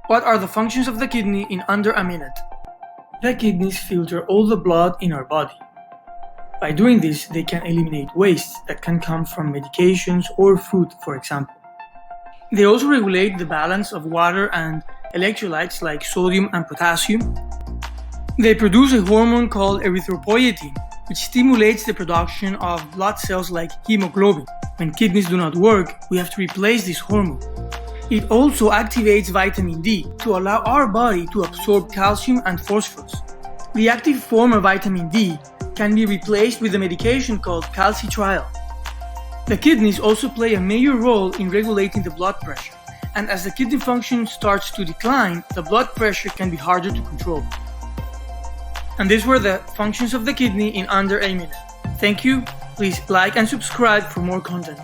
What are the functions of the kidney in under a minute? The kidneys filter all the blood in our body. By doing this, they can eliminate waste that can come from medications or food, for example. They also regulate the balance of water and electrolytes like sodium and potassium. They produce a hormone called erythropoietin, which stimulates the production of blood cells like hemoglobin. When kidneys do not work, we have to replace this hormone. It also activates vitamin D to allow our body to absorb calcium and phosphorus. The active form of vitamin D can be replaced with a medication called calcitriol. The kidneys also play a major role in regulating the blood pressure, and as the kidney function starts to decline, the blood pressure can be harder to control. And these were the functions of the kidney in under a minute. Thank you. Please like and subscribe for more content.